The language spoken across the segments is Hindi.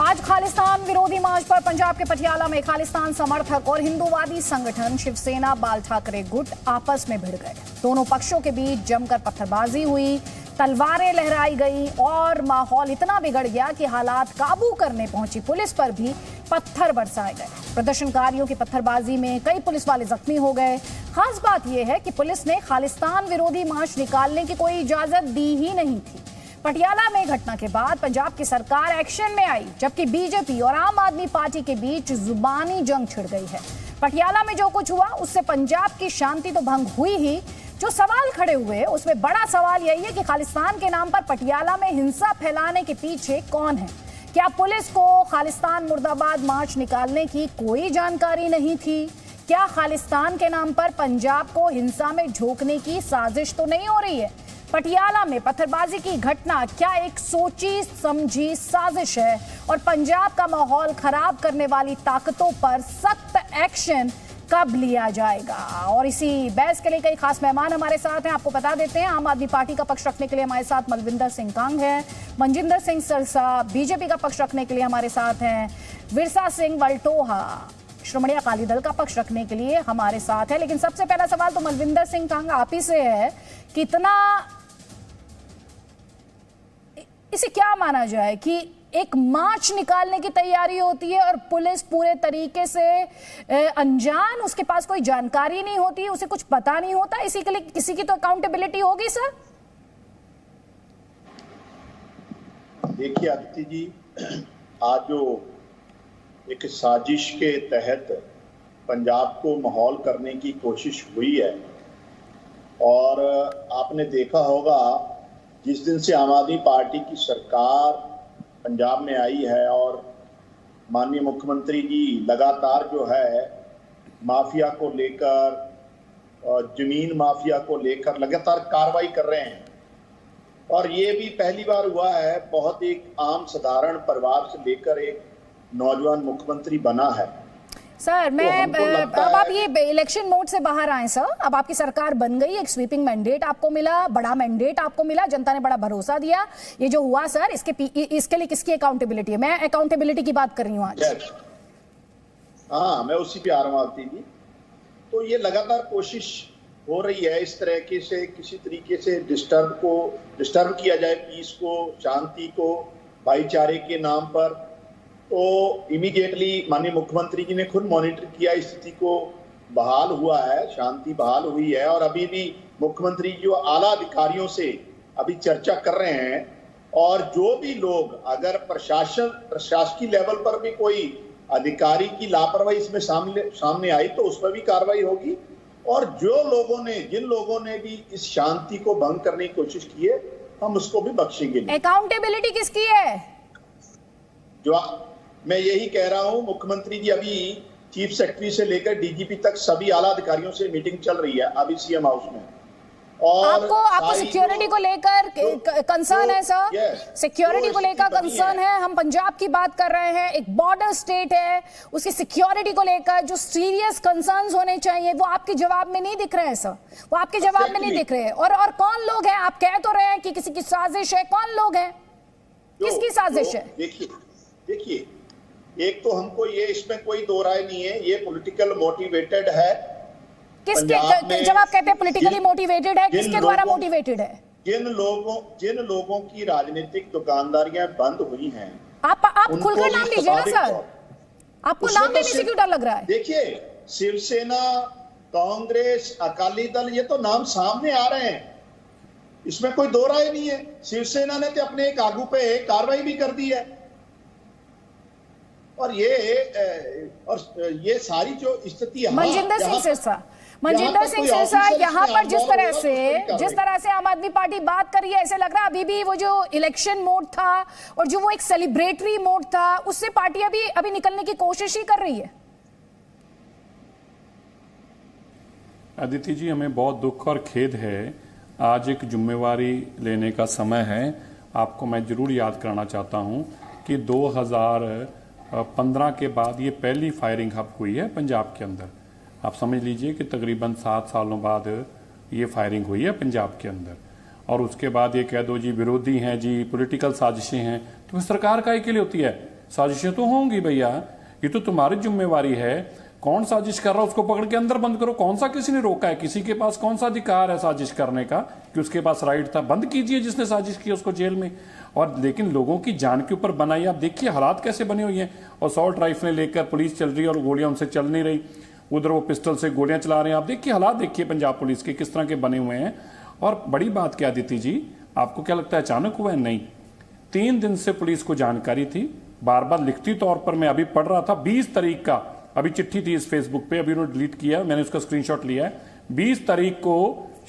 आज खालिस्तान विरोधी मार्च पर पंजाब के पटियाला में खालिस्तान समर्थक और हिंदूवादी संगठन शिवसेना बाल ठाकरे गुट आपस में भिड़ गए। दोनों पक्षों के बीच जमकर पत्थरबाजी हुई, तलवारें लहराई गई और माहौल इतना बिगड़ गया कि हालात काबू करने पहुंची पुलिस पर भी पत्थर बरसाए गए। प्रदर्शनकारियों की पत्थरबाजी में कई पुलिस वाले जख्मी हो गए। खास बात यह है कि पुलिस ने खालिस्तान विरोधी मार्च निकालने की कोई इजाजत दी ही नहीं थी। पटियाला में घटना के बाद पंजाब की सरकार एक्शन में आई, जबकि बीजेपी और आम आदमी पार्टी के बीच जुबानी जंग छिड़ गई है। पटियाला में जो कुछ हुआ उससे पंजाब की शांति तो भंग हुई ही, जो सवाल खड़े हुए उसमें बड़ा सवाल यही है कि खालिस्तान के नाम पर पटियाला में हिंसा फैलाने के पीछे कौन है। क्या पुलिस को खालिस्तान मुर्दाबाद मार्च निकालने की कोई जानकारी नहीं थी? क्या खालिस्तान के नाम पर पंजाब को हिंसा में झोंकने की साजिश तो नहीं हो रही है? पटियाला में पत्थरबाजी की घटना क्या एक सोची समझी साजिश है और पंजाब का माहौल खराब करने वाली ताकतों पर सख्त एक्शन कब लिया जाएगा? और इसी बहस के लिए कई खास मेहमान हमारे साथ हैं। आपको बता देते हैं, आम आदमी पार्टी का पक्ष रखने के लिए हमारे साथ मलविंदर सिंह कांग है, मनजिंदर सिंह सरसा बीजेपी का पक्ष रखने के लिए हमारे साथ हैं, विरसा सिंह वल्टोहा श्रोमणी अकाली दल का पक्ष रखने के लिए हमारे साथ है। लेकिन सबसे पहला सवाल तो मलविंदर सिंह कांग आप ही से है, कितना इसे क्या माना जाए कि एक मार्च निकालने की तैयारी होती है और पुलिस पूरे तरीके से अनजान, उसके पास कोई जानकारी नहीं होती, उसे कुछ पता नहीं होता, इसी के लिए किसी की तो अकाउंटेबिलिटी होगी सर? देखिए आदित्य जी, आज जो एक साजिश के तहत पंजाब को माहौल करने की कोशिश हुई है और आपने देखा होगा जिस दिन से आम आदमी पार्टी की सरकार पंजाब में आई है और माननीय मुख्यमंत्री जी लगातार जो है माफिया को लेकर, जमीन माफिया को लेकर लगातार कार्रवाई कर रहे हैं। और ये भी पहली बार हुआ है, बहुत एक आम साधारण परिवार से लेकर एक नौजवान मुख्यमंत्री बना है। सर अब आप ये इलेक्शन मोड से बाहर आए सर, अब आपकी सरकार बन गई, एक स्वीपिंग मैंडेट आपको मिला, बड़ा मैंडेट आपको मिला, जनता ने बड़ा भरोसा दिया। ये जो हुआ सर, इसके लिए किसकी अकाउंटेबिलिटी है? मैं अकाउंटेबिलिटी की बात कर रही हूँ आज। हाँ, मैं उसी पे आ रहा हूँ आरती जी। तो ये लगातार कोशिश हो रही है इस तरह के से किसी तरीके से डिस्टर्ब किया जाए पीस को, शांति को, भाईचारे के नाम पर। तो इमीडिएटली माननीय मुख्यमंत्री जी ने खुद मॉनिटर किया, स्थिति को बहाल हुआ है, शांति बहाल हुई है। और अभी भी मुख्यमंत्री जी आला अधिकारियों से अभी चर्चा कर रहे हैं और जो भी लोग, अगर प्रशासकीय लेवल पर भी कोई अधिकारी की लापरवाही इसमें सामने आई तो उस पर भी कार्रवाई होगी। और जिन लोगों ने भी इस शांति को भंग करने की कोशिश की है, हम उसको भी बख्शेंगे नहीं। अकाउंटेबिलिटी किसकी है? जो मैं यही कह रहा हूं, मुख्यमंत्री जी अभी चीफ सेक्रेटरी से लेकर डीजीपी तक सभी आला अधिकारियों से मीटिंग चल रही है अभी सीएम हाउस में। और आपको सिक्योरिटी को लेकर कंसर्न है सर? सिक्योरिटी को लेकर कंसर्न है? हम पंजाब की बात कर रहे हैं, एक बॉर्डर स्टेट है, उसकी सिक्योरिटी को लेकर जो सीरियस कंसर्न्स होने चाहिए वो आपके जवाब में नहीं दिख रहे हैं सर, वो आपके जवाब में नहीं दिख रहे हैं। और कौन लोग हैं? आप कह तो रहे हैं कि किसी की साजिश है, कौन लोग हैं, किसकी साजिश है? देखिए, एक तो हमको ये इसमें कोई दो राय नहीं है, ये पॉलिटिकल मोटिवेटेड है। किसके, जब आप कहते हैं पॉलिटिकली मोटिवेटेड है, किसके द्वारा मोटिवेटेड है? जिन लोगों की राजनीतिक दुकानदारियां बंद हुई हैं, आप खुलकर नाम लीजिए ना सर, आपको नाम लेने से क्यों डर लग रहा है? देखिए, शिवसेना, कांग्रेस, अकाली दल, ये तो नाम सामने आ रहे हैं, इसमें कोई दो राय नहीं है। शिवसेना ने तो अपने एक आगू पे कार्रवाई भी कर दी है। और ये सारी जो स्थिति मनजिंदर सिंह सिरसा, यहाँ पर जिस तरह से आम आदमी पार्टी बात कर रही है, ऐसे लग रहा है अभी भी वो जो इलेक्शन मोड था और जो वो एक सेलिब्रेटरी मोड था, उससे पार्टी अभी निकलने की कोशिश ही कर रही है। अदिति जी, हमें बहुत दुख और खेद है, आज एक जिम्मेवारी लेने का समय है। आपको मैं जरूर याद कराना चाहता हूं कि 2015 के बाद ये पहली फायरिंग हब हुई है पंजाब के अंदर। आप समझ लीजिए कि तकरीबन 7 सालों बाद ये फायरिंग हुई है पंजाब के अंदर। और उसके बाद ये कह दो जी विरोधी हैं जी, पॉलिटिकल साजिशें हैं, तो सरकार काहे के लिए होती है? साजिशें तो होंगी भैया, ये तो तुम्हारी जिम्मेवारी है। कौन साजिश कर रहा है उसको पकड़ के अंदर बंद करो। कौन सा किसी ने रोका है? किसी के पास कौन सा अधिकार है साजिश करने का कि उसके पास राइट था? बंद कीजिए जिसने साजिश की उसको जेल में। और लेकिन लोगों की जान के ऊपर बनाई, आप देखिए हालात कैसे बने हुए हैं। और असॉल्ट राइफलें लेकर पुलिस चल रही है और गोलियां उनसे चल नहीं रही, उधर वो पिस्टल से गोलियां चला रहे हैं। आप देखिए हालात, देखिए पंजाब पुलिस के किस तरह के बने हुए हैं। और बड़ी बात क्या अदिति जी, आपको क्या लगता है अचानक हुआ है? नहीं, 3 दिन से पुलिस को जानकारी थी, बार बार लिखती तौर पर मैं अभी पढ़ रहा था। 20 तारीख का अभी चिट्ठी थी इस फेसबुक पे, अभी उन्होंने डिलीट किया, मैंने उसका स्क्रीनशॉट लिया है। 20 तारीख को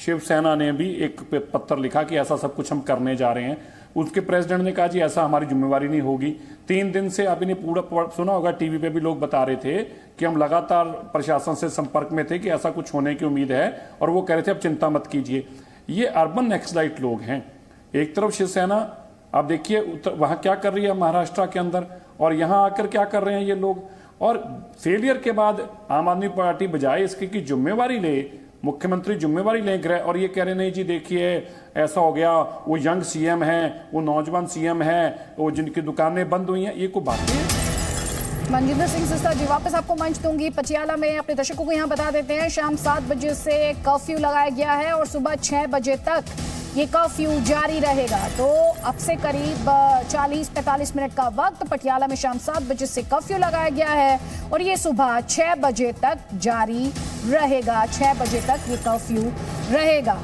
शिवसेना ने भी एक पत्र लिखा कि ऐसा सब कुछ हम करने जा रहे हैं। उसके प्रेसिडेंट ने कहा जी ऐसा हमारी जिम्मेवारी नहीं होगी। 3 दिन से अभी ने पूरा सुना होगा, टीवी पे भी लोग बता रहे थे कि हम लगातार प्रशासन से संपर्क में थे कि ऐसा कुछ होने की उम्मीद है, और वो कह रहे थे अब चिंता मत कीजिए। ये अर्बन नक्सलाइट लोग हैं। एक तरफ शिवसेना, आप देखिए वहां क्या कर रही है महाराष्ट्र के अंदर, और यहां आकर क्या कर रहे हैं ये लोग। और फेलियर के बाद आम आदमी पार्टी बजाय इसकी की जिम्मेवारी ले, मुख्यमंत्री जिम्मेवारी लें गृह, और ये कह रहे नहीं जी देखिए ऐसा हो गया, वो यंग सीएम है, वो नौजवान सीएम है, वो जिनकी दुकानें बंद हुई हैं, ये कोई बातें हैं? मनजिंदर सिंह सिस्टर जी, वापस आपको मंच दूंगी। पटियाला में अपने दर्शकों को यहाँ बता देते हैं, शाम 7 बजे से कर्फ्यू लगाया गया है और सुबह 6 बजे तक ये कर्फ्यू जारी रहेगा। तो अब से करीब 40-45 मिनट का वक्त पटियाला में शाम 7 बजे से कर्फ्यू लगाया गया है और ये सुबह 6 बजे तक जारी रहेगा। 6 बजे तक ये कर्फ्यू रहेगा।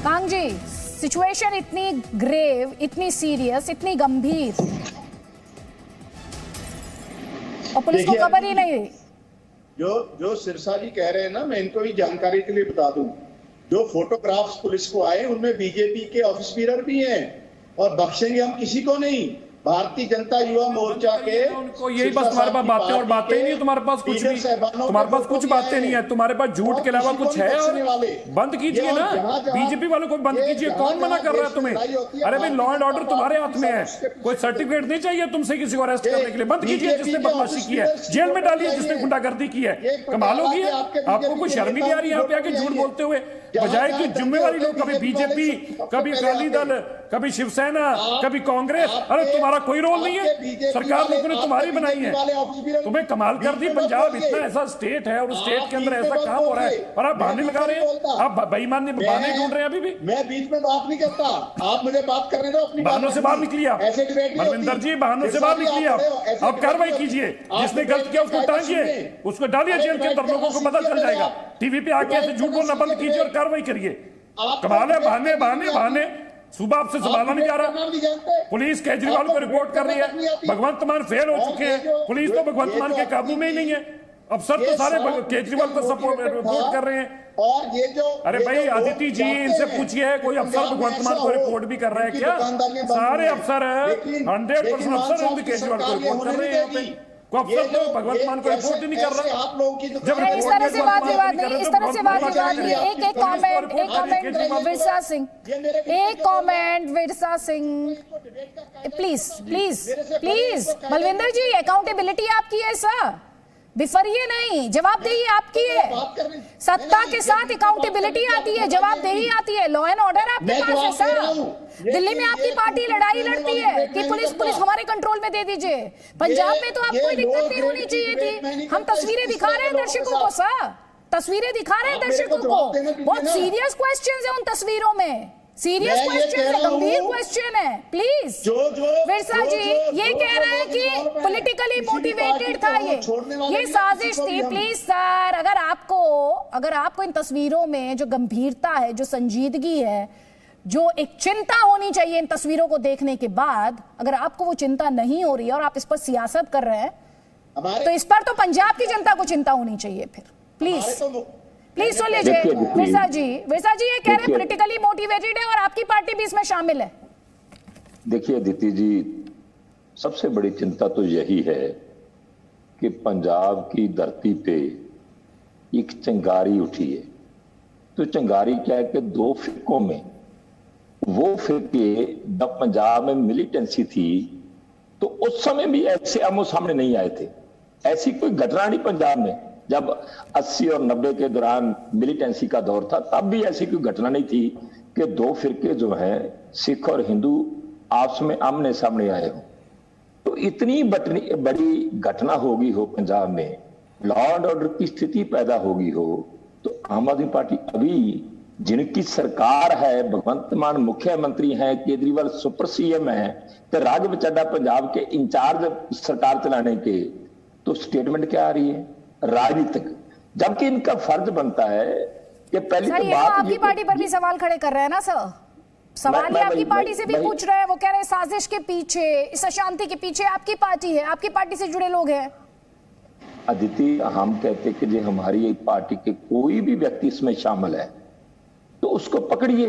कांग जी, सिचुएशन इतनी ग्रेव, इतनी सीरियस, इतनी गंभीर, और पुलिस को खबर ही नहीं। जो सिरसा जी कह रहे हैं ना, मैं इनको भी जानकारी के लिए बता दूं, जो फोटोग्राफ्स पुलिस को आए उनमें बीजेपी के ऑफिस बीरर भी हैं, और बख्शेंगे हम किसी को नहीं। भारतीय जनता युवा मोर्चा के उनको यही बस तुम्हारे पास बातें और बातें ही नहीं, तुम्हारे पास कुछ भी, तुम्हारे पास कुछ बातें नहीं है, तुम्हारे पास झूठ के अलावा कुछ है। और बंद कीजिए ना, बीजेपी वालों को बंद कीजिए। कौन मना कर रहा है तुम्हें? अरे भाई लॉ एंड ऑर्डर तुम्हारे हाथ में है, कोई सर्टिफिकेट नहीं चाहिए तुमसे किसी को अरेस्ट करने के लिए। बंद कीजिए, जिसने बदमाशी की है जेल में डालिए, जिसने गुंडागर्दी की है। कमाल होगी है, आपको कोई शर्म नहीं आ रही यहाँ पे आके झूठ बोलते हुए? बजाय कि जिम्मेवारी लो, कभी बीजेपी, कभी अकाली दल, कभी शिवसेना, कभी कांग्रेस। अरे तुम्हारा कोई रोल नहीं है, सरकार लोगों ने तुम्हारी बनाई है। तुम्हें कमाल कर दी। पंजाब इतना ऐसा स्टेट है और स्टेट के अंदर ऐसा काम हो रहा है और आप बहाने लगा रहे हैं, आप बेईमान बहाने ढूंढ रहे हैं। अभी भी मैं बीच में बात नहीं करता, आप मुझे बात करने दो। अपनी बहानों से बाहर निकलिए आप, मनविंदर जी, बहानों से बाहर निकलिए आप। अब कार्रवाई कीजिए, जिसने गलत किया उसको टांगिए, उसको डालिए जेल के अंदर, लोगों को पता चल जाएगा। टीवी पे आके ऐसे झूठ बोलना बंद कीजिए और कार्रवाई करिए। कमाल है, बहाने बहाने बहाने। सुबह आपसे संभाला नहीं जा रहा। पुलिस केजरीवाल को रिपोर्ट कर रही है, भगवंत मान फेल हो चुके हैं, पुलिस तो भगवंत मान के काबू में ही नहीं है। अफसर तो सारे केजरीवाल को सपोर्ट रिपोर्ट कर रहे हैं। और ये जो अरे भाई अदिति जी, इनसे पूछिए कोई अफसर भगवंत मान को रिपोर्ट भी कर रहा है क्या? सारे अफसर 100% अफसर केजरीवाल को रिपोर्ट कर रहे हैं। अफसर तो भगवंत मान को रिपोर्ट ही नहीं कर रहा। आप लोगों की इस तरह से बात विवाद नहीं, इस तरह से बात विवाद नहीं। एक कमेंट विरसा सिंह, एक comment Virsa Singh, please please please. Balwinder ji, accountability आपकी है सर, बिफरिए नहीं, जवाबदेही आपकी है। सत्ता के साथ अकाउंटेबिलिटी आती है, जवाबदेही आती है, लॉ एंड ऑर्डर आपके पास है सर। दिल्ली में आपकी पार्टी लड़ाई लड़ती है कि पुलिस हमारे कंट्रोल में दे दीजिए। पंजाब में तो आपको कोई दिक्कत नहीं होनी चाहिए थी। हम तस्वीरें दिखा रहे हैं दर्शकों को सर, तस्वीरें दिखा रहे हैं दर्शकों को। बहुत सीरियस क्वेश्चंस है उन तस्वीरों में, सीरियस क्वेश्चन है, गंभीर क्वेश्चन है। प्लीज विरसा जी, ये कह रहे हैं कि पॉलिटिकली मोटिवेटेड था ये साजिश थी। प्लीज सर, अगर आपको इन तस्वीरों में जो गंभीरता है, जो संजीदगी है, जो एक चिंता होनी चाहिए इन तस्वीरों को देखने के बाद, अगर आपको वो चिंता नहीं हो रही है और आप इस पर सियासत कर रहे हैं, तो इस पर तो पंजाब की जनता को चिंता होनी चाहिए फिर। प्लीज सुन लीजिए विरसा जी। विरसा जी ये कह रहे हैं पॉलिटिकली मोटिवेटेड है और आपकी पार्टी भी इसमें शामिल है। देखिए अदिति जी, सबसे बड़ी चिंता तो यही है कि पंजाब की धरती पे एक चिंगारी उठी है। तो चिंगारी क्या है कि 2 फिरकों में, वो फिरके जब पंजाब में मिलिटेंसी थी तो उस समय भी ऐसे आमो सामने नहीं आए थे। ऐसी कोई घटना नहीं पंजाब में। जब 80 और 90 के दौरान मिलिटेंसी का दौर था, तब भी ऐसी कोई घटना नहीं थी कि 2 फिरके जो हैं, सिख और हिंदू, आपस में आमने सामने आए हों। तो इतनी बड़ी घटना होगी हो पंजाब में, लॉ एंड ऑर्डर की स्थिति पैदा होगी हो, तो आम आदमी पार्टी अभी जिनकी सरकार है, भगवंत मान मुख्यमंत्री हैं, केजरीवाल सुपर सीएम है, तो राघव चड्ढा पंजाब के इंचार्ज सरकार चलाने के, तो स्टेटमेंट क्या आ रही है राजनीतिक, जबकि इनका फर्ज बनता है कि पहली सर, तो ये बात तो आपकी पार्टी पर भी सवाल खड़े कर रहे हैं ना सर, सवाल ये आपकी पार्टी से भी पूछ रहे हैं, वो कह रहे हैं साजिश के पीछे, इस अशांति के पीछे आपकी पार्टी है, आपकी पार्टी से जुड़े लोग हैं। अदिति, हम कहते कि जो हमारी एक पार्टी के कोई भी व्यक्ति इसमें शामिल है तो उसको पकड़िए,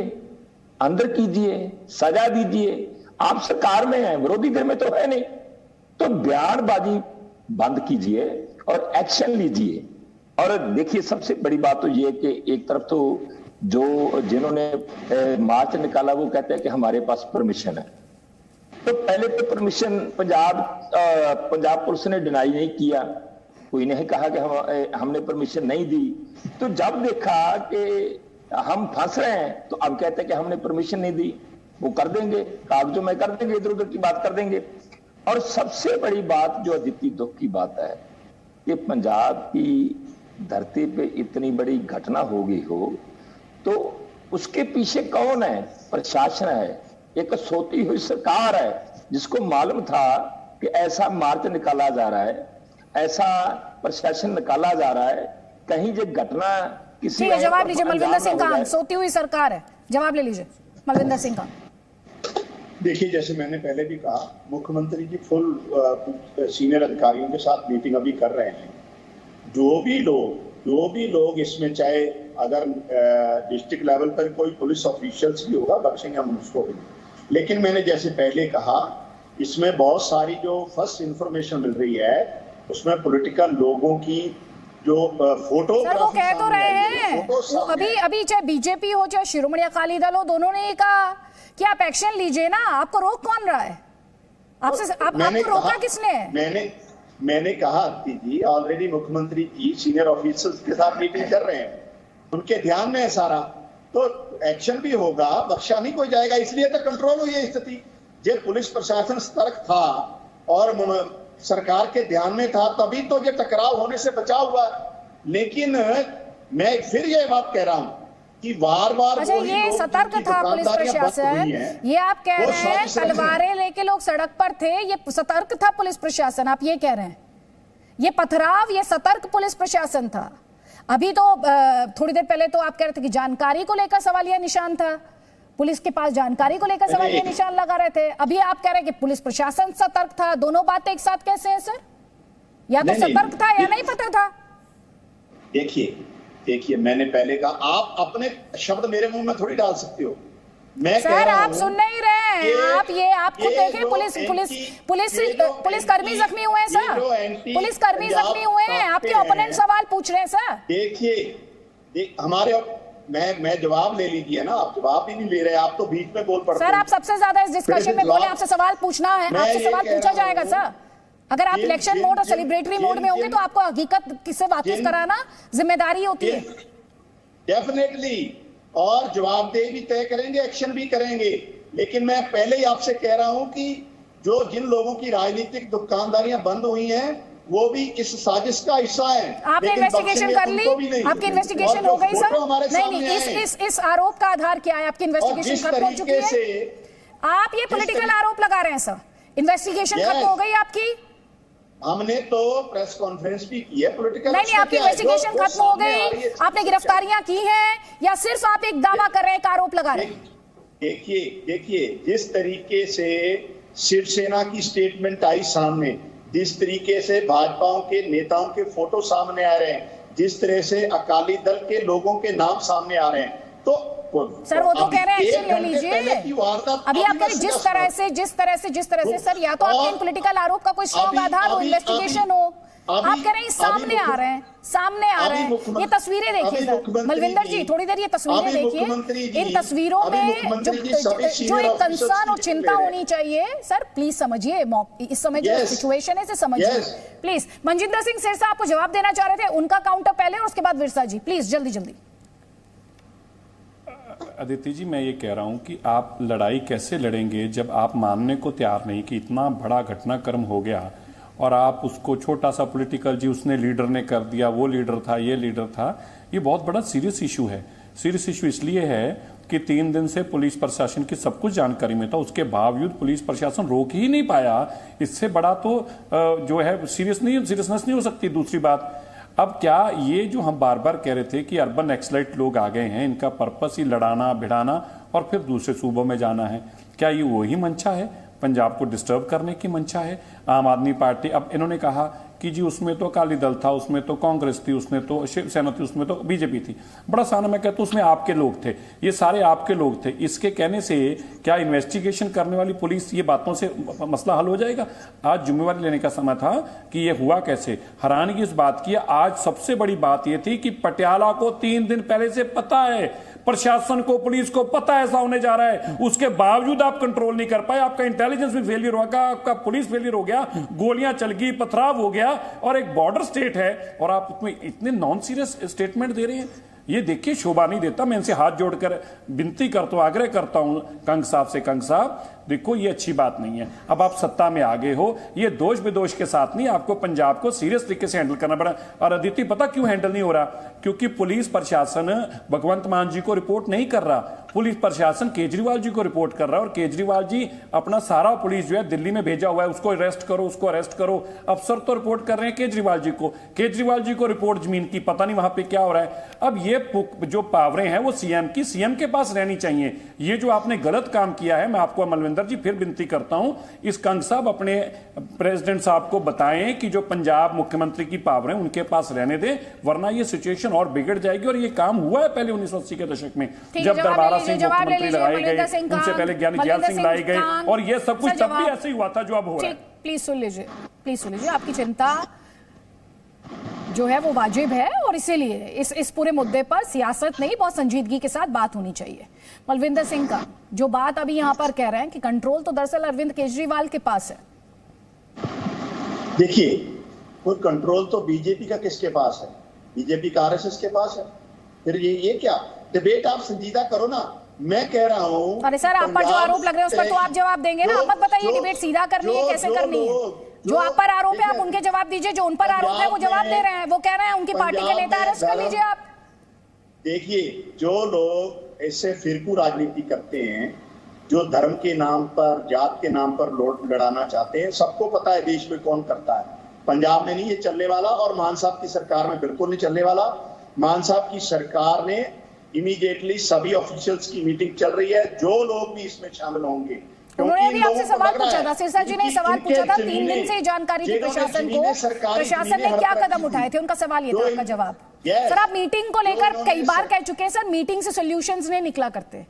अंदर कीजिए, सजा दीजिए। आप सरकार में हैं, विरोधी दल में तो है नहीं, तो बयानबाजी बंद कीजिए और एक्शन लीजिए। और देखिए, सबसे बड़ी बात तो ये कि एक तरफ तो जो जिन्होंने मार्च निकाला वो कहते हैं कि हमारे पास परमिशन है, तो पहले तो परमिशन पंजाब पुलिस ने डिनाई नहीं किया, कोई नहीं कहा कि हमने परमिशन नहीं दी। तो जब देखा कि हम फंस रहे हैं तो अब कहते हैं कि हमने परमिशन नहीं दी, वो कर देंगे, कागजों में कर देंगे, इधर उधर की बात कर देंगे। और सबसे बड़ी बात जो अदिति दुख की बात है कि पंजाब की धरती पे इतनी बड़ी घटना हो गई हो, तो उसके पीछे कौन है? प्रशासन है, एक सोती हुई सरकार है, जिसको मालूम था कि ऐसा मार्च निकाला जा रहा है, ऐसा प्रशासन निकाला जा रहा है, कहीं जो घटना किसी ठीक है, जवाब लीजिए मलविंदर सिंह का। सोती हुई सरकार है, जवाब ले लीजिए मलविंदर सिंह का। देखिए, जैसे मैंने पहले भी कहा, मुख्यमंत्री जी फुल सीनियर अधिकारियों के साथ मीटिंग अभी कर रहे हैं। जो भी लोग इसमें, चाहे अगर डिस्ट्रिक्ट लेवल पर कोई पुलिस ऑफिशियल्स भी होगा, बख्शेंगे हम उसको भी। लेकिन मैंने जैसे पहले कहा, इसमें बहुत सारी जो फर्स्ट इंफॉर्मेशन मिल रही है, उसमें पॉलिटिकल लोगों की जो फोटो, सर वो कह तो रहे हैं अभी चाहे बीजेपी हो चाहे शिरोमणि अकाली दल हो, दोनों ने कहा कि आप एक्शन लीजिए ना, आपको रोक कौन रहा है? आपको रोका किसने? मैंने कहा जी, ऑलरेडी मुख्यमंत्री जी सीनियर ऑफिसर्स के साथ मीटिंग कर रहे हैं, उनके ध्यान में है सारा, तो एक्शन भी होगा, बख्शा नहीं कोई जाएगा। इसलिए तो कंट्रोल हुई है स्थिति, जब पुलिस प्रशासन सतर्क था और सरकार के ध्यान में था, तभी तो ये टकराव होने से बचा हुआ। लेकिन मैं फिर ये बात कह रहा हूं कि बार-बार अच्छा, ये सतर्क था पुलिस प्रशासन, ये आप कह रहे हैं तलवारें लेके लोग सड़क पर थे, ये सतर्क था पुलिस प्रशासन, आप ये कह रहे हैं? ये पथराव, ये सतर्क पुलिस प्रशासन था। अभी तो थोड़ी देर पहले तो आप कह रहे थे कि जानकारी को लेकर सवालिया निशान था, पुलिस के पास जानकारी को लेकर सवालिया निशान लगा रहे थे, अभी आप कह रहे हैं कि पुलिस प्रशासन सतर्क था। दोनों बातें एक साथ कैसे हैं सर? या तो सतर्क था या नहीं पता था। देखिए, मैंने पहले कहा, आप अपने शब्द मेरे मुंह में थोड़ी डाल सकते हो। मैं सर आप सुन नहीं रहे हैं, आप खुद देखें, पुलिस कर्मी जख्मी हुए हैं सर, पुलिस कर्मी जख्मी हुए हैं, आपके ओपोनेंट सवाल पूछ रहे हैं सर। देखिए, हमारे मैं जवाब ले लीजिए ना, आप जवाब ही नहीं ले रहे, आप तो बीच में बोल पड़ते हैं। सर आप सबसे ज्यादा इस डिस्कशन में बोले, आपसे सवाल पूछना है, आपसे सवाल पूछा जाएगा सर। अगर आप इलेक्शन मोड और सेलिब्रेटरी मोड में होंगे तो आपको हकीकत किससे वाकिफ कराना जिम्मेदारी होती है। डेफिनेटली, और जवाबदेही भी तय करेंगे, एक्शन भी करेंगे। लेकिन मैं पहले ही आपसे कह रहा हूं कि जिन लोगों की राजनीतिक दुकानदारियां बंद हुई हैं, वो भी इस साजिश का हिस्सा है। आपने इन्वेस्टिगेशन कर ली? आपकी इन्वेस्टिगेशन हो गई सर? नहीं, इस आरोप का आधार क्या है? आपकी इन्वेस्टिगेशन खत्म हो चुकी है? आप ये पॉलिटिकल आरोप लगा रहे हैं सर, इन्वेस्टिगेशन खत्म हो गई आपकी? हमने तो प्रेस कॉन्फ्रेंस भी की है, पॉलिटिकल नहीं, आपकी इन्वेस्टिगेशन खत्म हो गई, आपने गिरफ्तारियां की हैं, या सिर्फ आप एक दावा कर रहे हैं, एक आरोप लगा रहे हैं? देखिए, जिस तरीके से शिवसेना की स्टेटमेंट आई सामने, जिस तरीके से भाजपा के नेताओं के फोटो सामने आ रहे हैं, जिस तरह से अकाली दल के लोगों के नाम सामने आ रहे हैं, तो सर वो तो कह रहे हैं एक्शन ले लीजिए। अभी आप कह रहे जिस तरह से सर, या तो आपके पॉलिटिकल आरोप का कोई स्ट्रॉन्ग आधार हो, इन्वेस्टिगेशन हो, आप कह रहे हैं सामने आ रहे हैं। ये तस्वीरें देखिए सर, मलविंदर जी थोड़ी देर ये तस्वीरें देखिए, इन तस्वीरों में जो एक कंसर्न और चिंता होनी चाहिए सर, प्लीज समझिए, इस समय जो सिचुएशन है इसे समझिए प्लीज। मनजिंदर सिंह सिरसा आपको जवाब देना चाह रहे थे, उनका काउंटर पहले और उसके बाद विरसा जी, प्लीज जल्दी जल्दी। अदिति जी, मैं ये कह रहा हूं कि आप लड़ाई कैसे लड़ेंगे जब आप मानने को तैयार नहीं कि इतना बड़ा घटनाक्रम हो गया और आप उसको छोटा सा पॉलिटिकल जी उसने लीडर ने कर दिया, वो लीडर था, ये लीडर था। ये बहुत बड़ा सीरियस इशू है। सीरियस इशू इसलिए है कि 3 दिन से पुलिस प्रशासन की सब कुछ जानकारी में था, उसके बावजूद पुलिस प्रशासन रोक ही नहीं पाया। इससे बड़ा तो जो है सीरियसनेस नहीं हो सकती। दूसरी बात, अब क्या ये जो हम बार बार कह रहे थे कि अर्बन एक्सलाइट लोग आ गए हैं, इनका पर्पस ही लड़ाना भिड़ाना और फिर दूसरे सूबों में जाना है, क्या ये वही मंशा है? पंजाब को डिस्टर्ब करने की मंशा है आम आदमी पार्टी? अब इन्होंने कहा कि जी उसमें तो अकाली दल था, उसमें तो कांग्रेस थी, उसमें तो शिवसेना थी, उसमें तो बीजेपी थी। बड़ा साना मैं कहता हूं उसमें आपके लोग थे, ये सारे आपके लोग थे। इसके कहने से क्या इन्वेस्टिगेशन करने वाली पुलिस ये बातों से मसला हल हो जाएगा? आज जिम्मेवारी लेने का समय था कि ये हुआ कैसे। हैरानगी इस बात की, आज सबसे बड़ी बात यह थी कि पटियाला को 3 दिन पहले से पता है, प्रशासन को, पुलिस को पता है ऐसा होने जा रहा है, उसके बावजूद आप कंट्रोल नहीं कर पाए। आपका इंटेलिजेंस भी फेलियर हो गया, आपका पुलिस फेलियर हो गया, गोलियां चल गई, पथराव हो गया, और एक बॉर्डर स्टेट है और आप उसमें इतने नॉन सीरियस स्टेटमेंट दे रहे हैं। ये देखिए शोभा नहीं देता। मैं इनसे हाथ जोड़कर विनती करता हूं, आग्रह करता हूं कंग साहब से, कंग साहब देखो ये अच्छी बात नहीं है। अब आप सत्ता में आ गए हो, ये दोष विदोष के साथ नहीं, आपको पंजाब को सीरियस तरीके से हैंडल करना पड़ा। और अदिति पता क्यों हैंडल नहीं हो रहा? क्योंकि पुलिस प्रशासन भगवंत मान जी को रिपोर्ट नहीं कर रहा, पुलिस प्रशासन केजरीवाल जी को रिपोर्ट कर रहा है। और केजरीवाल जी अपना सारा पुलिस जो है दिल्ली में भेजा हुआ है, उसको अरेस्ट करो, उसको अरेस्ट करो। अफसर तो रिपोर्ट कर रहे हैं केजरीवाल जी को, केजरीवाल जी को रिपोर्ट जमीन की, पता नहीं वहां पे क्या हो रहा है। अब ये जो पावरें हैं वो सीएम की, सीएम के पास रहनी चाहिए। ये जो आपने गलत काम किया है, मैं आपको मलविंदर जी फिर विनती करता हूं, इस कंग साहब अपने प्रेसिडेंट साहब को बताएं कि जो पंजाब मुख्यमंत्री की पावरें उनके पास रहने दें, वरना ये सिचुएशन और बिगड़ जाएगी। और ये काम हुआ है पहले 1980 के दशक में, जब दरबारा सिंह मुख्यमंत्री लगाए गए, उनसे पहले ज्ञानी जैल सिंह लाए गए, और ये सब कुछ तब भी ऐसे ही हुआ था जो अब हो रहा है। प्लीज सुन लीजिए, प्लीज सुन लीजिए। आपकी चिंता जो है वो वाजिब है और इसीलिए इस पूरे मुद्दे पर सियासत नहीं, बहुत संजीदगी के साथ बात होनी चाहिए। मलविंदर सिंह का जो बात अभी यहां पर कह रहे हैं कि कंट्रोल तो दरअसल अरविंद केजरीवाल के पास है। देखिए, कोई कंट्रोल तो बीजेपी का किसके पास है? बीजेपी का आरएसएस के पास है। फिर ये क्या डिबेट आप संजीदा करो ना। मैं कह रहा हूं, अरे सर आप पर जो आरोप लग रहे हैं उस पर तो आप जवाब देंगे ना। आप मत बताइए डिबेट सीधा करनी है, कैसे करनी है। जो आप पर आरोप है आप उनके जवाब दीजिए, जो उन पर आरोप है वो जवाब दे रहे हैं, वो कह रहे हैं उनकी पार्टी के नेता अरेस्ट कर लीजिए आप। देखिए, जो लोग ऐसे फिरकू राजनीति करते हैं, जो धर्म के नाम पर, जात के नाम पर लड़ाना चाहते हैं, सबको पता है देश में कौन करता है। पंजाब में नहीं ये चलने वाला, और मान साहब की सरकार में बिल्कुल नहीं चलने वाला। मान साहब की सरकार ने इमीडिएटली सभी ऑफिशियल्स की मीटिंग चल रही है, जो लोग भी इसमें शामिल होंगे। उन्होंने भी आपसे सवाल पूछा था, सिरसा जी ने सवाल पूछा था, 3 दिन से जानकारी थी प्रशासन को, प्रशासन ने क्या कदम उठाए थे, उनका सवाल ये था, आपका जवाब। सर आप मीटिंग को लेकर कई बार कह चुके हैं सर, मीटिंग से सॉल्यूशंस नहीं निकला करते,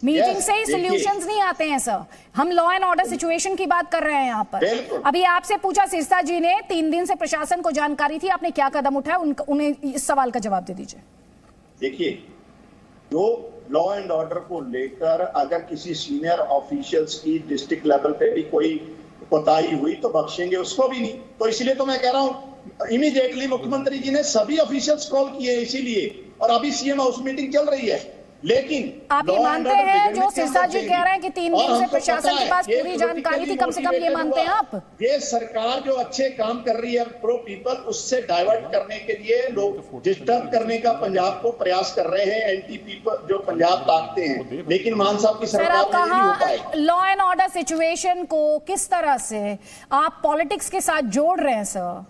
मीटिंग से ही सॉल्यूशंस नहीं आते हैं सर। हम लॉ एंड ऑर्डर सिचुएशन की बात कर रहे हैं यहाँ पर। अभी आपसे पूछा सिरसा जी ने, 3 दिन से प्रशासन को जानकारी थी, आपने क्या कदम उठाया, उन्हें इस सवाल का जवाब दे दीजिए। देखिए, जो लॉ एंड ऑर्डर को लेकर अगर किसी सीनियर ऑफिशियल्स की डिस्ट्रिक्ट लेवल पे भी कोई कोताही हुई तो बख्शेंगे उसको भी नहीं। तो इसलिए तो मैं कह रहा हूं, इमीडिएटली मुख्यमंत्री जी ने सभी ऑफिशियल्स कॉल किए इसीलिए, और अभी सीएम हाउस मीटिंग चल रही है। लेकिन आप ये मानते हैं जो सिरसा जी कह रहे हैं कि 3 दिन से प्रशासन के पास पूरी जानकारी थी, कम से कम ये मानते हैं आप? ये सरकार जो अच्छे काम कर रही है प्रो पीपल, उससे डाइवर्ट करने के लिए लोग डिस्टर्ब करने का पंजाब को प्रयास कर रहे हैं, एंटी पीपल जो पंजाब ताकते हैं। लेकिन मान साहब की सरकार में नहीं हो पाए। लॉ एंड ऑर्डर सिचुएशन को किस तरह से आप पॉलिटिक्स के साथ जोड़ रहे हैं सर,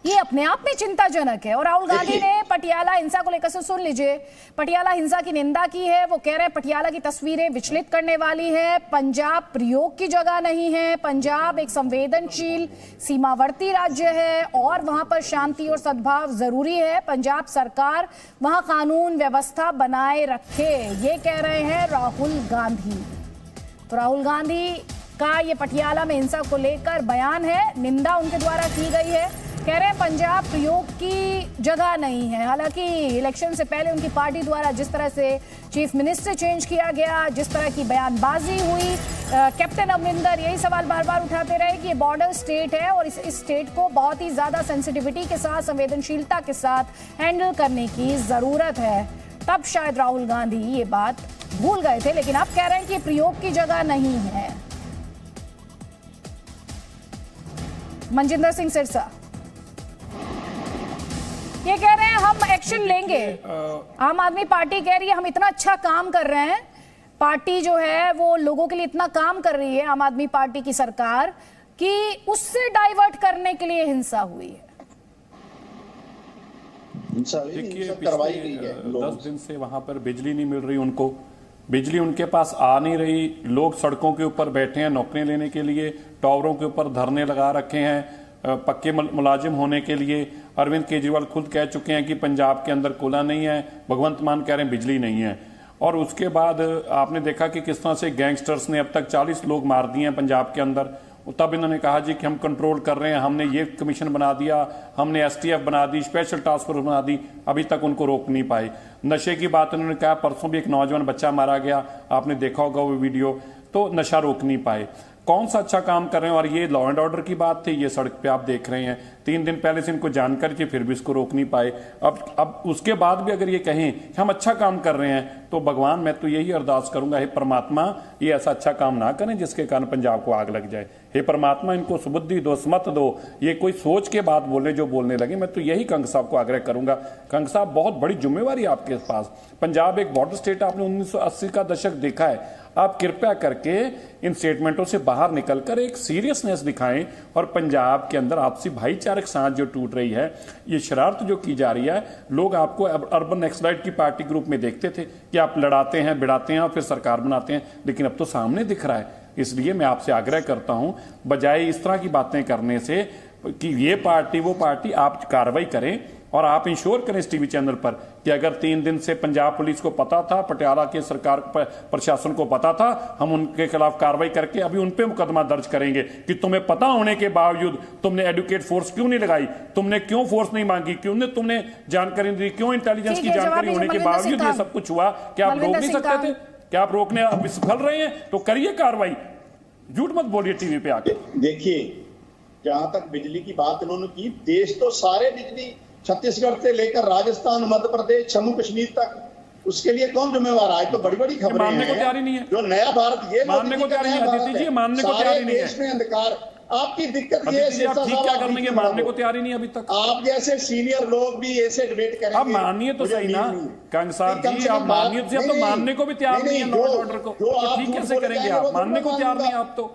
ये अपने आप में चिंताजनक है। और राहुल गांधी ने पटियाला हिंसा को लेकर, सुन लीजिए, पटियाला हिंसा की निंदा की है। वो कह रहे हैं पटियाला की तस्वीरें विचलित करने वाली है, पंजाब प्रयोग की जगह नहीं है, पंजाब एक संवेदनशील सीमावर्ती राज्य है और वहां पर शांति और सद्भाव जरूरी है, पंजाब सरकार वहां कानून व्यवस्था बनाए रखे, ये कह रहे हैं राहुल गांधी। तो राहुल गांधी का ये पटियाला में हिंसा को लेकर बयान है, निंदा उनके द्वारा की गई है। कह रहे हैं पंजाब प्रयोग की जगह नहीं है। हालांकि इलेक्शन से पहले उनकी पार्टी द्वारा जिस तरह से चीफ मिनिस्टर चेंज किया गया, जिस तरह की बयानबाजी हुई, कैप्टन अमरिंदर यही सवाल बार बार उठाते रहे कि ये बॉर्डर स्टेट है और इस स्टेट को बहुत ही ज्यादा सेंसिटिविटी के साथ, संवेदनशीलता के साथ हैंडल करने की जरूरत है। तब शायद राहुल गांधी ये बात भूल गए थे, लेकिन अब कह रहे हैं कि प्रयोग की जगह नहीं है। मनजिंदर सिंह सिरसा ये कह रहे हैं हम एक्शन लेंगे। आम आदमी पार्टी कह रही है हम इतना अच्छा काम कर रहे हैं, पार्टी जो है वो लोगों के लिए इतना काम कर रही है, आम आदमी पार्टी की सरकार, कि उससे डाइवर्ट करने के लिए हिंसा हुई है। देखिए पिछले 10 दिन से वहां पर बिजली नहीं मिल रही, उनको बिजली उनके पास आ नहीं रही, लोग सड़कों के ऊपर बैठे हैं नौकरियां लेने के लिए, टावरों के ऊपर धरने लगा रखे हैं पक्के मुलाजिम होने के लिए। अरविंद केजरीवाल खुद कह चुके हैं कि पंजाब के अंदर कोयला नहीं है, भगवंत मान कह रहे हैं बिजली नहीं है। और उसके बाद आपने देखा कि किस तरह से गैंगस्टर्स ने अब तक 40 लोग मार दिए हैं पंजाब के अंदर। तब इन्होंने कहा जी कि हम कंट्रोल कर रहे हैं, हमने ये कमीशन बना दिया, हमने STF बना दी, स्पेशल टास्क फोर्स बना दी, अभी तक उनको रोक नहीं पाए। नशे की बात उन्होंने कहा, परसों भी एक नौजवान बच्चा मारा गया, आपने देखा होगा वो वीडियो, तो नशा रोक नहीं पाए। कौन सा अच्छा काम कर रहे हैं। और ये लॉ एंड ऑर्डर की बात थी, ये सड़क पे आप देख रहे हैं, 3 दिन पहले से इनको जानकारी थी फिर भी इसको रोक नहीं पाए। अब उसके बाद भी अगर ये कहें कि हम अच्छा काम कर रहे हैं, तो भगवान मैं तो यही अरदास करूंगा, हे परमात्मा ये ऐसा अच्छा काम ना करें जिसके कारण पंजाब को आग लग जाए। हे परमात्मा इनको सुबुद्धि दो, समत दो, ये कोई सोच के बात बोले जो बोलने लगे। मैं तो यही कंग साहब को आग्रह करूंगा, कंग साहब बहुत बड़ी जिम्मेवारी आपके पास। पंजाब एक बॉर्डर स्टेट, आपने 1980 का दशक देखा है, आप कृपया करके इन स्टेटमेंटों से बाहर निकलकर एक सीरियसनेस दिखाएं और पंजाब के अंदर आपसी भाईचारक साथ जो टूट रही है, ये शरारत जो की जा रही है, लोग आपको अर्बन नक्सलाइट की पार्टी ग्रुप में देखते थे कि आप लड़ाते हैं, बिड़ाते हैं और फिर सरकार बनाते हैं, लेकिन अब तो सामने दिख रहा है। इसलिए मैं आपसे आग्रह करता हूं, बजाय इस तरह की बातें करने से कि ये पार्टी वो पार्टी, आप कार्रवाई करें और आप इंश्योर करें इस टीवी चैनल पर कि अगर 3 दिन से पंजाब पुलिस को पता था, पटियाला के सरकार प्रशासन को पता था, हम उनके खिलाफ कार्रवाई करके अभी उन पे मुकदमा दर्ज करेंगे कि तुम्हें पता होने के बावजूद तुमने एडुकेट फोर्स क्यों नहीं लगाई, तुमने क्यों फोर्स नहीं मांगी, क्यों तुमने जानकारी दी, क्यों इंटेलिजेंस की जानकारी होने के बावजूद ये सब कुछ हुआ? क्या आप रोक नहीं सकते थे? क्या आप रोकने अब विफल रहे हैं? तो करिए कार्रवाई, झूठ मत बोलिए टीवी पे आके। देखिए, जहां तक बिजली की बात इन्होंने की, देश तो सारे बिजली छत्तीसगढ़ से लेकर राजस्थान, मध्य प्रदेश, जम्मू कश्मीर तक, उसके लिए कौन जिम्मेवार है? तो बड़ी बड़ी खबरें मानने को तैयार ही नहीं है। जो नया भारत, ये मानने को तैयार नहीं है, अदिति जी मानने को तैयार ही नहीं है। देश में अंधकार, आपकी दिक्कत ये है, आप ठीक क्या करने मानने को तैयार ही नहीं अभी तक। आप जैसे सीनियर लोग भी ऐसे डिबेट करेंगे। आप मानिए तो सही ना कंग साहब जी, आप मानिए तो, अब तो मानने को भी तैयार नहीं है लॉ एंड ऑर्डर को, तो ठीक कैसे करेंगे आप? मानने को तैयार नहीं आप तो।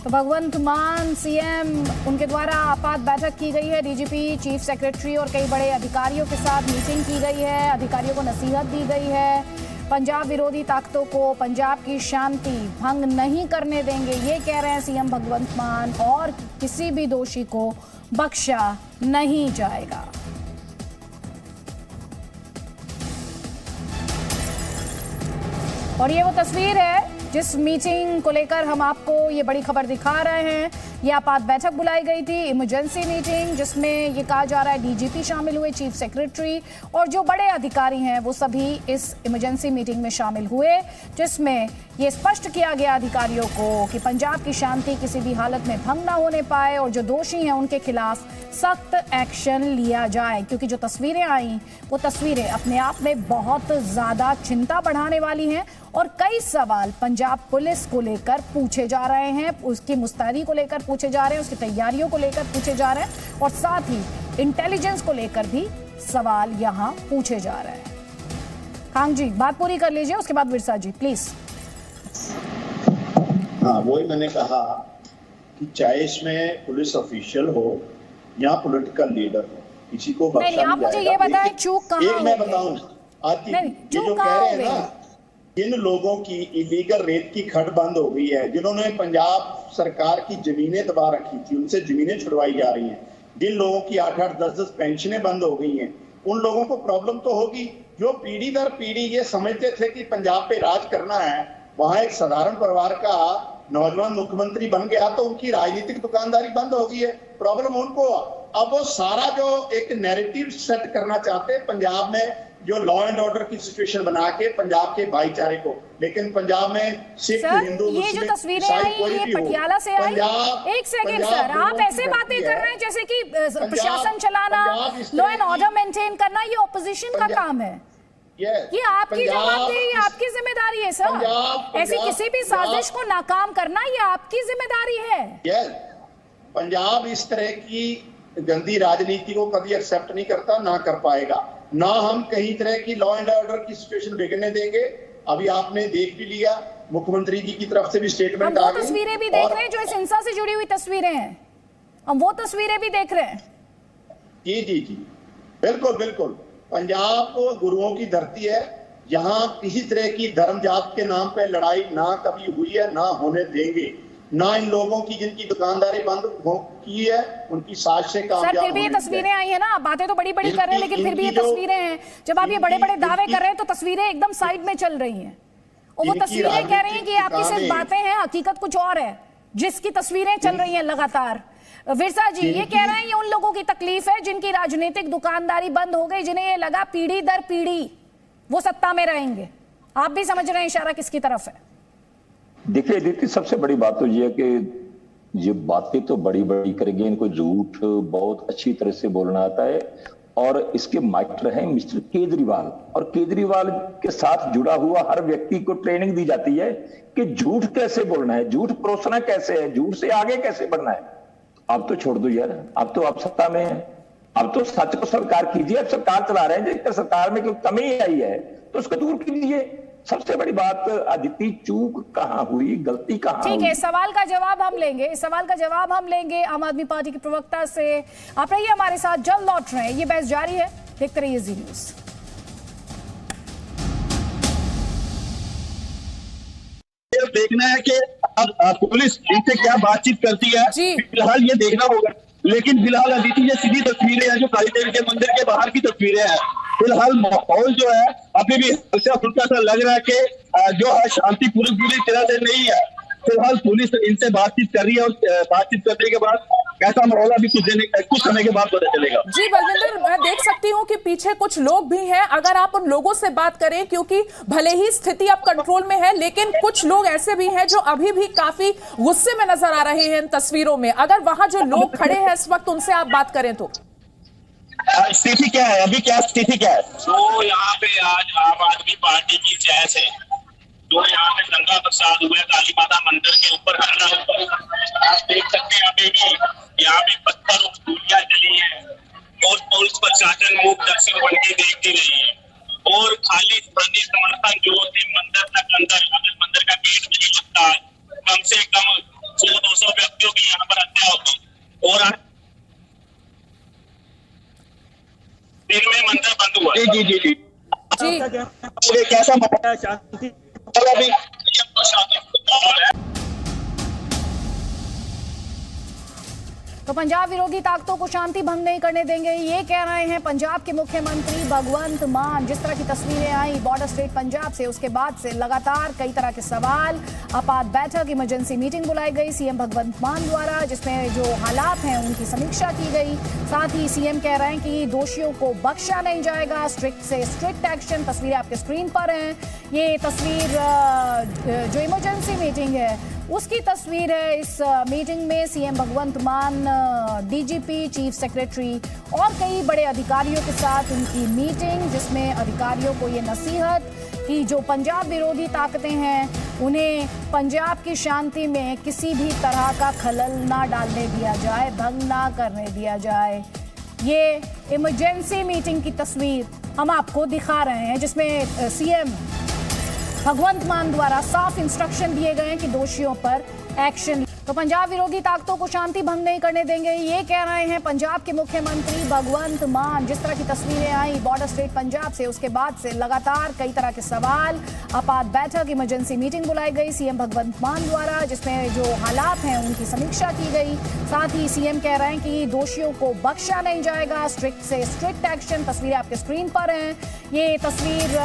तो भगवंत मान सीएम, उनके द्वारा आपात बैठक की गई है, डीजीपी, चीफ सेक्रेटरी और कई बड़े अधिकारियों के साथ मीटिंग की गई है, अधिकारियों को नसीहत दी गई है। पंजाब विरोधी ताकतों को पंजाब की शांति भंग नहीं करने देंगे, ये कह रहे हैं सीएम भगवंत मान, और किसी भी दोषी को बख्शा नहीं जाएगा। और ये वो तस्वीर है जिस मीटिंग को लेकर हम आपको ये बड़ी खबर दिखा रहे हैं। ये आपात बैठक बुलाई गई थी, इमरजेंसी मीटिंग, जिसमें ये कहा जा रहा है डीजीपी शामिल हुए, चीफ सेक्रेटरी और जो बड़े अधिकारी हैं वो सभी इस इमरजेंसी मीटिंग में शामिल हुए, जिसमें ये स्पष्ट किया गया अधिकारियों को कि पंजाब की शांति किसी भी हालत में भंग ना होने पाए और जो दोषी हैं उनके खिलाफ सख्त एक्शन लिया जाए। क्योंकि जो तस्वीरें आई वो तस्वीरें अपने आप में बहुत ज्यादा चिंता बढ़ाने वाली हैं और कई सवाल पंजाब पुलिस को लेकर पूछे जा रहे हैं, उसकी मुस्तैदी को लेकर पूछे जा रहे हैं, उसकी तैयारियों को लेकर पूछे जा रहे हैं और साथ ही इंटेलिजेंस को लेकर भी सवाल यहां पूछे जा रहे हैं। खान जी बात पूरी कर लीजिए, उसके बाद विरसा जी प्लीज। हाँ, वही मैंने कहा कि चाहे इसमें पुलिस ऑफिशियल हो या पॉलिटिकल लीडर हो, किसी को बख्शा नहीं आप मुझे ये बताएं चूक कहां एक मैं बताऊं, ये जो कह रहे हैं ना, जिन लोगों की इलीगल रेत की खट बंद हो गई है, जिन्होंने पंजाब सरकार की जमीनें दबा रखी थी, उनसे जमीनें छुड़वाई जा रही हैं, जिन लोगों की 8-8, 10-10 पेंशनें बंद हो गई हैं, उन लोगों को प्रॉब्लम तो होगी। जो पीढ़ी दर पीढ़ी ये समझते थे कि पंजाब पे राज करना है, वहां एक साधारण परिवार का नौजवान मुख्यमंत्री बन गया तो उनकी राजनीतिक दुकानदारी बंद हो गई है, प्रॉब्लम उनको। अब वो सारा जो एक नैरेटिव सेट करना चाहते हैं पंजाब में जो लॉ एंड ऑर्डर की सिचुएशन बना के पंजाब के भाईचारे को, लेकिन पंजाब में सिख, हिंदू, ये जो तस्वीरें आई ये पटियाला से आई। एक सेकंड सर, आप ऐसे बातें कर रहे हैं जैसे कि प्रशासन चलाना, लॉ एंड ऑर्डर मेंटेन करना ये ऑपोजिशन का काम है। ये आपकी जवाबदेही, आपकी जिम्मेदारी है सर। ऐसी किसी भी साजिश को नाकाम करना ये आपकी जिम्मेदारी है। पंजाब इस तरह की गंदी राजनीति को कभी एक्सेप्ट नहीं करता, ना कर पाएगा, ना हम कहीं तरह की लॉ एंड ऑर्डर की सिचुएशन बिगड़ने देंगे। अभी आपने देख भी लिया, मुख्यमंत्री जी की तरफ से भी स्टेटमेंट आ गई। तस्वीरें भी देख रहे हैं जो इस हिंसा से जुड़ी हुई तस्वीरें हैं, हम वो तस्वीरें भी देख रहे हैं। जी जी जी, बिल्कुल बिल्कुल। पंजाब गुरुओं की धरती है, यहाँ किसी तरह की धर्म जात के नाम पे लड़ाई ना कभी हुई है, ना होने देंगे। ना इन लोगों की जिनकी दुकानदारी बंद की है उनकी साजिशें कामयाब। सर फिर भी ये तस्वीरें आई है ना, बातें तो बड़ी बड़ी कर रहे हैं लेकिन फिर भी ये तस्वीरें हैं। जब आप ये बड़े बड़े दावे कर रहे हैं तो तस्वीरें एकदम साइड में चल रही हैं, और वो तस्वीरें कह रही हैं कि आपकी सिर्फ बातें हैं, हकीकत कुछ और है जिसकी तस्वीरें चल रही हैं लगातार। विरसा जी ये कह रहे हैं ये उन लोगों की तकलीफ है जिनकी राजनीतिक दुकानदारी बंद हो गई, जिन्हें ये लगा पीढ़ी दर पीढ़ी वो सत्ता में रहेंगे। आप भी समझ रहे हैं इशारा किसकी तरफ है? देखिए दीदी, सबसे बड़ी बात तो ये है कि ये बातें तो बड़ी बड़ी करेंगे, इनको झूठ बहुत अच्छी तरह से बोलना आता है। और इसके मास्टर हैं मिस्टर केजरीवाल, और केजरीवाल के साथ जुड़ा हुआ हर व्यक्ति को ट्रेनिंग दी जाती है कि झूठ कैसे बोलना है, झूठ परोसना कैसे है, झूठ से आगे कैसे बढ़ना है। अब तो छोड़ दो यार, अब तो आप सत्ता में है, अब तो सच को स्वीकार कीजिए। अब सरकार चला रहे हैं, जिस सरकार में कोई कमी आई है तो उसको दूर कीजिए। सबसे बड़ी बात अदिति, चूक कहां हुई, गलती कहां हुई? ठीक है, सवाल का जवाब हम लेंगे, इस सवाल का जवाब हम लेंगे आम आदमी पार्टी के प्रवक्ता से। आप रहिए हमारे साथ, जल्द लौट रहे हैं, ये बहस जारी है, देखते रहिए जी न्यूज। देखना है कि अब पुलिस इनसे क्या बातचीत करती है, फिलहाल ये देखना होगा। लेकिन फिलहाल अदिति ये सीधी तस्वीरें हैं जो काली देवी के मंदिर के बाहर की तस्वीरें हैं। फिलहाल माहौल जो है अभी भी हल्का फुल्का सा लग रहा है कि जो है शांति पूरी तरह से नहीं है। फिलहाल पुलिस इनसे बातचीत कर रही है और बातचीत करने के बाद कैसा माहौल अभी कुछ समय के बाद पता चलेगा। जी बलविंदर, मैं देख सकती हूँ कि पीछे कुछ लोग भी हैं, अगर आप उन लोगों से बात करें, क्योंकि भले ही स्थिति अब कंट्रोल में है लेकिन कुछ लोग ऐसे भी हैं जो अभी भी काफी गुस्से में नजर आ रहे हैं इन तस्वीरों में। अगर वहां जो लोग खड़े हैं इस वक्त उनसे आप बात करें तो स्थिति क्या है, अभी क्या स्थिति क्या है? तो यहाँ पे आज आम आदमी पार्टी की जय से जो यहाँ पे दंगा फसाद हुआ है काली माता मंदिर के ऊपर हल्ला हुआ, आप देख सकते हैं अभी भी यहाँ पे पत्थर और गोलियां चली है और पुलिस प्रशासन मूक दर्शक बन के देखती रही है। और खाली स्थानीय समर्थन जो थे मंदिर तक अंदर, अगर मंदिर का गेट नहीं लगता है, कम से कम 100-200 व्यक्तियों की यहाँ पर हत्या होगी और दिन में मंदिर बंद हुआ। जी जी जी जी, कैसा माहौल है? शांति अभी तो पंजाब विरोधी ताकतों को शांति भंग नहीं करने देंगे, ये कह रहे हैं पंजाब के मुख्यमंत्री भगवंत मान। जिस तरह की तस्वीरें आई बॉर्डर स्टेट पंजाब से, उसके बाद से लगातार कई तरह के सवाल, आपात बैठक, इमरजेंसी मीटिंग बुलाई गई सीएम भगवंत मान द्वारा, जिसमें जो हालात हैं उनकी समीक्षा की गई। साथ ही सीएम कह रहे हैं कि दोषियों को बख्शा नहीं जाएगा, स्ट्रिक्ट से स्ट्रिक्ट एक्शन। तस्वीरें आपके स्क्रीन पर हैं, ये तस्वीर जो इमरजेंसी मीटिंग है उसकी तस्वीर है। इस मीटिंग में सीएम भगवंत मान, डीजीपी, चीफ सेक्रेटरी और कई बड़े अधिकारियों के साथ उनकी मीटिंग, जिसमें अधिकारियों को ये नसीहत कि जो पंजाब विरोधी ताकतें हैं उन्हें पंजाब की शांति में किसी भी तरह का खलल ना डालने दिया जाए, भंग ना करने दिया जाए। ये इमरजेंसी मीटिंग की तस्वीर हम आपको दिखा रहे हैं, जिसमें सीएम भगवंत मान द्वारा साफ इंस्ट्रक्शन दिए गए हैं कि दोषियों पर एक्शन। तो पंजाब विरोधी ताकतों को शांति भंग नहीं करने देंगे, ये कह रहे हैं पंजाब के मुख्यमंत्री भगवंत मान। जिस तरह की तस्वीरें आई बॉर्डर स्टेट पंजाब से, उसके बाद से लगातार कई तरह के सवाल, आपात बैठक, इमरजेंसी मीटिंग बुलाई गई सीएम भगवंत मान द्वारा, जिसमें जो हालात हैं उनकी समीक्षा की गई। साथ ही सीएम कह रहे हैं कि दोषियों को बख्शा नहीं जाएगा, स्ट्रिक्ट से स्ट्रिक्ट एक्शन। तस्वीरें आपके स्क्रीन पर हैं, ये तस्वीर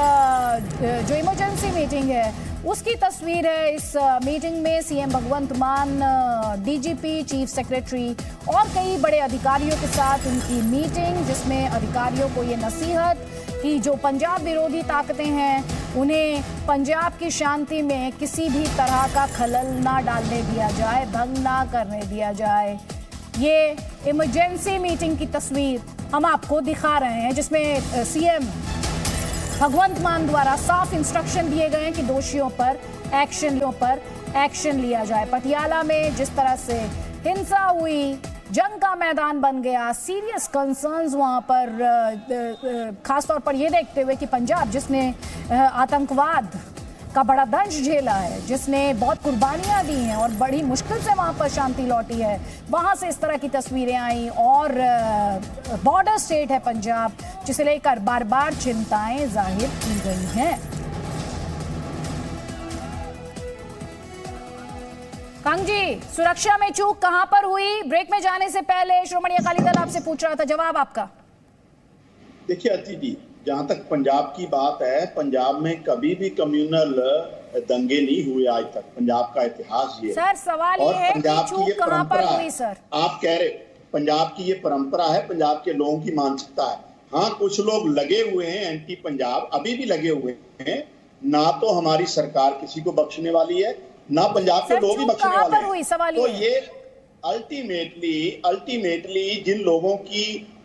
जो इमरजेंसी मीटिंग है उसकी तस्वीर है। इस मीटिंग में सीएम भगवंत मान, डीजीपी, चीफ सेक्रेटरी और कई बड़े अधिकारियों के साथ उनकी मीटिंग, जिसमें अधिकारियों को ये नसीहत कि जो पंजाब विरोधी ताकतें हैं उन्हें पंजाब की शांति में किसी भी तरह का खलल ना डालने दिया जाए, भंग ना करने दिया जाए। ये इमरजेंसी मीटिंग की तस्वीर हम आपको दिखा रहे हैं जिसमें सीएम भगवंत मान द्वारा साफ इंस्ट्रक्शन दिए गए हैं कि दोषियों पर एक्शन लिया जाए। पटियाला में जिस तरह से हिंसा हुई, जंग का मैदान बन गया, सीरियस कंसर्न्स वहां पर, खासतौर पर यह देखते हुए कि पंजाब जिसने आतंकवाद का बड़ा दंश झेला है, जिसने बहुत कुर्बानियां दी हैं और बड़ी मुश्किल से वहां पर शांति लौटी है, वहां से इस तरह की तस्वीरें आई। और बॉर्डर स्टेट है पंजाब, जिसे लेकर बार बार चिंताएं जाहिर की गई हैं। कांग जी, सुरक्षा में चूक कहां पर हुई? ब्रेक में जाने से पहले श्रोमणी अकाली दल आपसे पूछ रहा था, जवाब आपका। देखिए अति जी, जहां तक पंजाब की बात है, पंजाब में कभी भी कम्युनल दंगे नहीं हुए आज तक। पंजाब का इतिहास ये सर, सवाल ये है कि चूक कहां पर हुई? सर आप कह रहे पंजाब की ये परंपरा है, पंजाब के लोगों की मानसिकता है। हाँ, कुछ लोग लगे हुए हैं एंटी पंजाब, अभी भी लगे हुए हैं। ना तो हमारी सरकार किसी को बख्शने वाली है, ना पंजाब के लोग ही बख्शने वाले हैं। तो ये अल्टीमेटली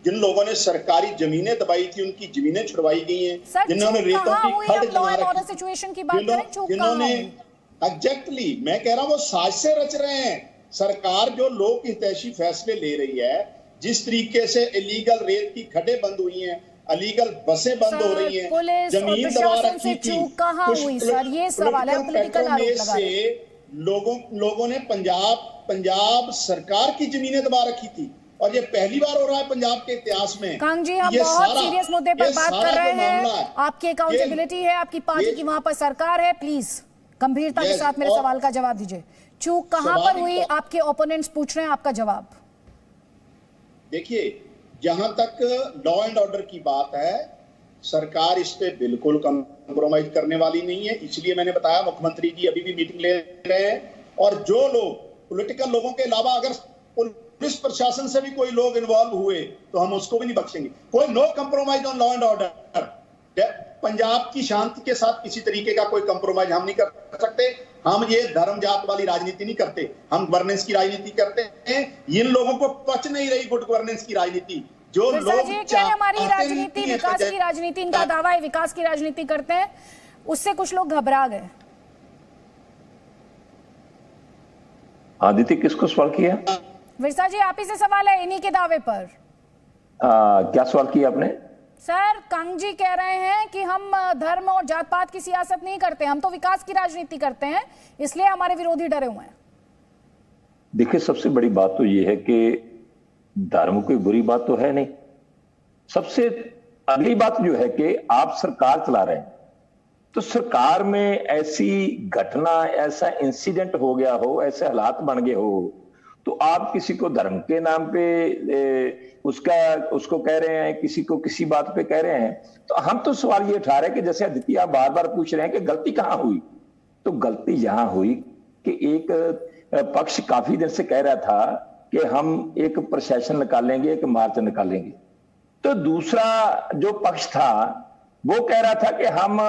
जिन लोगों ने सरकारी जमीनें दबाई थी, उनकी जमीनें छुड़वाई गई हैं, जिन्होंने रेतों की खड्ड जमा रखी, जिन्होंने एग्जैक्टली मैं कह रहा हूँ वो साजिशें रच रहे हैं। सरकार जो लोक हितैषी फैसले ले रही है, जिस तरीके से इलीगल रेत की खड्डें बंद हुई हैं, इलीगल बसें बंद हो रही हैं, जमीन दबा रखी थी, लोगों ने पंजाब सरकार की जमीनें दबा रखी थी। और ये पहली बार हो रहा है पंजाब के इतिहास में। कांग जी, हम बहुत सीरियस मुद्दे पर बात कर रहे हैं। आपकी अकाउंटेबिलिटी है, आपकी पार्टी की वहां पर सरकार है, प्लीज गंभीरता के साथ मेरे सवाल का जवाब दीजिए। चूक कहां पर हुई? आपके ओपोनेंट्स पूछ रहे हैं, आपका जवाब। देखिए, जहां तक लॉ एंड ऑर्डर की बात है, सरकार इस पे बिल्कुल कंप्रोमाइज करने वाली नहीं है। इसलिए मैंने बताया मुख्यमंत्री जी अभी भी मीटिंग ले रहे हैं। और जो लोग पॉलिटिकल लोगों के अलावा अगर पुलिस प्रशासन से भी कोई लोग इन्वॉल्व हुए तो हम उसको भी नहीं बख्शेंगे। कोई no compromise on law and order. Punjab की शांति के साथ किसी तरीके का कोई कंप्रोमाइज हम नहीं कर सकते। हम ये धर्म जात वाली राजनीति नहीं करते, हम गवर्नेंस की राजनीति करते हैं। इन लोगों को पच नहीं रही गुड गवर्नेंस की राजनीति। जो लोग हमारी राजनीति विकास की राजनीति, इनका दावा है विकास की राजनीति करते हैं, उससे कुछ लोग घबरा गए। आदित्य, किसको सवाल किया? विरसा जी, आप ही से सवाल है इन्हीं के दावे पर। क्या सवाल किया आपने? सर, कांग जी कह रहे हैं कि हम धर्म और जात पात की सियासत नहीं करते, हम तो विकास की राजनीति करते हैं, इसलिए हमारे विरोधी डरे हुए हैं। देखिए, सबसे बड़ी बात तो ये है कि धर्म कोई बुरी बात तो है नहीं। सबसे अगली बात जो है कि आप सरकार चला रहे हैं, तो सरकार में ऐसी घटना, ऐसा इंसिडेंट हो गया हो, ऐसे हालात बन गए हो, तो आप किसी को धर्म के नाम पे उसको कह रहे हैं, किसी को किसी बात पे कह रहे हैं। तो हम तो सवाल ये उठा रहे हैं कि जैसे अदिति आप बार बार पूछ रहे हैं कि गलती कहां हुई, तो गलती यहां हुई कि एक पक्ष काफी देर से कह रहा था कि हम एक प्रोसेशन निकालेंगे, एक मार्च निकालेंगे, तो दूसरा जो पक्ष था वो कह रहा था कि हम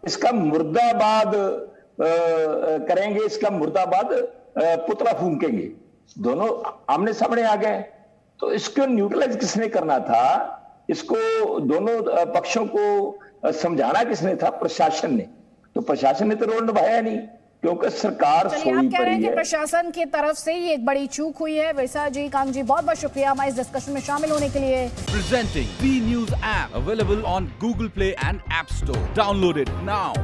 इसका मुर्दाबाद करेंगे, इसका मुर्दाबाद पुतला फूंकेंगे। दोनों आमने सामने आ गए, तो इसको न्यूट्रलाइज किसने करना था? इसको दोनों पक्षों को समझाना किसने था? प्रशासन ने। तो प्रशासन ने तो रोल निभाया नहीं, क्योंकि सरकार सोई पड़ी है। प्रशासन की तरफ से ही एक बड़ी चूक हुई है। विरसा जी, कांग जी, बहुत बहुत शुक्रिया हमारे इस डिस्कशन में शामिल होने के लिए। Presenting B news app available on Google Play and App Store. Download it now.